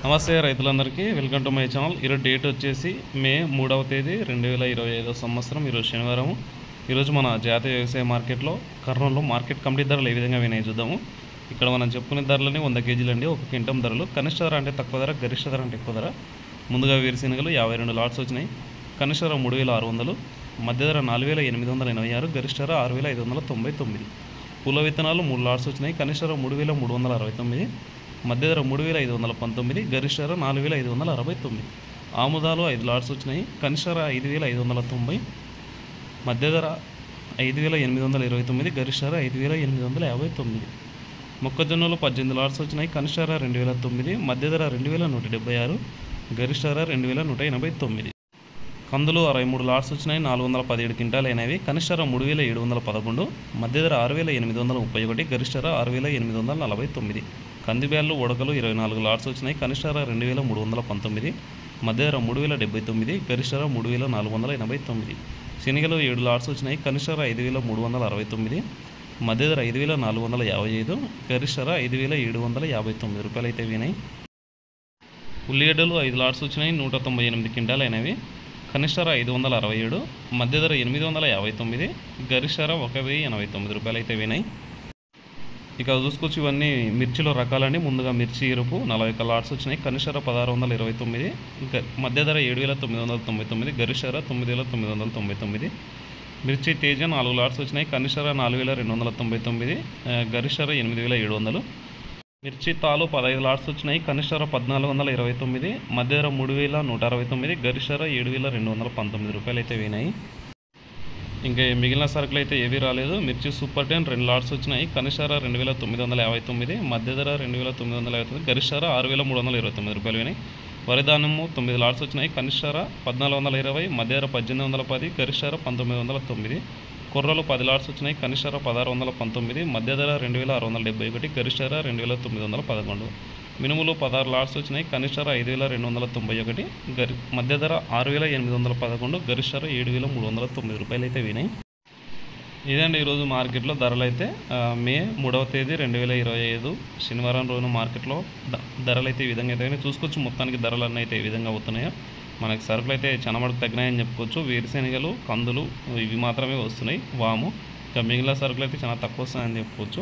నమస్తే రైతులందరికీ welcome to my channel. ఈరోజు డేట్ వచ్చేసి మే 3వ తేదీ 2025 సంవత్సరం. ఈరోజు శనివారం. ఈరోజు మన జాతీయ వ్యవసాయ మార్కెట్లో కర్నూలులో మార్కెట్ కమిటీ ధరలు ఏ విధంగా వినాయి చూద్దాము. ఇక్కడ మనం చెప్పుకునే ధరలని 100 కేజీలు అండి. ఒక క్వింటం ధరలు కనిష్ట ధర అంటే తక్కువ ధర, గరిష్ట ధర అంటే ఎక్కువ ధర. ముందుగా వేరుశెనగలు 52 లాట్స్ వచ్చినాయి. కనిష్ట ధర 3600, మధ్య ధర 4886, గరిష్ట ధర 6599. పూల విత్తనాలు 3 లాట్స్ వచ్చినాయి. కనిష్ట ధర 3369, మధ్య ధర 3519, గరిష్ట ధర 4569. ఆముదాలు 5 లాట్స్ వచ్చినాయి. కనిష్ట ధర 5590, మధ్య ధర 5829, గరిష్ట ధర 5859. మొక్కజొన్నలు 18 లాట్స్ వచ్చినాయి. కనిష్ట ధర 2009, మధ్య ధర 2176, గరిష్ట ధర 2189. కందులు 63 లాట్స్ వచ్చినాయి. 417 క్వింటాలు అయినవి. కనిష్ట ధర 3711, మధ్య ధర 6831, గరిష్ట ధర 6849. కందిబ్యాళ్ళు ఉడకలు 24 లాట్స్ వచ్చినాయి. కనిష్ట ధర 2319, మధ్య ధర 3079, గరిష్ట ధర 3489. శనగలు 7 లాట్స్ వచ్చినాయి. కనిష్ట ధర 5369, మధ్య ధర 5455, గరిష్ట ధర 5759 రూపాయలు అయితే వినాయి. ఉల్లిగడ్డలు 5 లాట్స్ వచ్చినాయి. 198 క్వింటాలు అయినవి. కనిష్ట ధర 567, మధ్య ధర 859, గరిష్ట ధర 1089 రూపాయలు అయితే వినాయి. ఇక చూసుకోవచ్చు, ఇవన్నీ మిర్చిలో రకాలండి. ముందుగా మిర్చి ఎరుపు 41 లాట్స్ వచ్చినాయి. కనిష్ట ధర 1629, మధ్య ధర 7999, గరిష్ట ధర 9999. మిర్చి తేజ 4 లాట్స్ వచ్చినాయి. కనిష్ట ధర 4299, గరిష్ట ధర 8700. మిర్చి తాలు 15 లాట్స్ వచ్చినాయి. కనిష్ట ధర 1429, మధ్య ధర 3169, గరిష్ట ధర 7219 రూపాయలు అయితే వినాయి. ఇంకా మిగిలిన సరుకులు అయితే ఏవీ రాలేదు. మిర్చి సూపర్ 10 2 లాట్స్ వచ్చినాయి. కనిష్ట ధర 2959, మధ్య ధర 2959, గరిష్ట ధర 6329 రూపాయలు వినాయి. వరిధాన్యము 9 లాట్స్ వచ్చినాయి. కనిష్ట ధర 1420, మధ్య ధర 1810, గరిష్ట ధర 1909. కొర్రలు 10 లాట్స్ వచ్చినాయి. కనిష్ట ధర 1619, మధ్య ధర 2671, గరిష్ట ధర 2911. మినుములు 16 లాట్స్ వచ్చినాయి. కనిష్ట ధర 5291, మధ్య ధర 6811, గరిష్ట ధర 7309 రూపాయలు అయితే వినాయి. ఇదండి ఈరోజు మార్కెట్లో ధరలు అయితే. మే 3వ తేదీ 2025 శనివారం రోజున మార్కెట్లో ధరలు అయితే ఈ విధంగా అయితే చూసుకోవచ్చు. మొత్తానికి ధరలు అన్నీ అయితే ఏ విధంగా అవుతున్నాయో. మనకి సరుకులు అయితే చాలా మటుకు తగ్గినాయని చెప్పుకోవచ్చు. వేరుశెనగలు, కందులు ఇవి మాత్రమే వస్తున్నాయి. వాము ఇంకా మిగిలిన సరుకులు అయితే చాలా తక్కువ వస్తున్నాయని చెప్పుకోవచ్చు.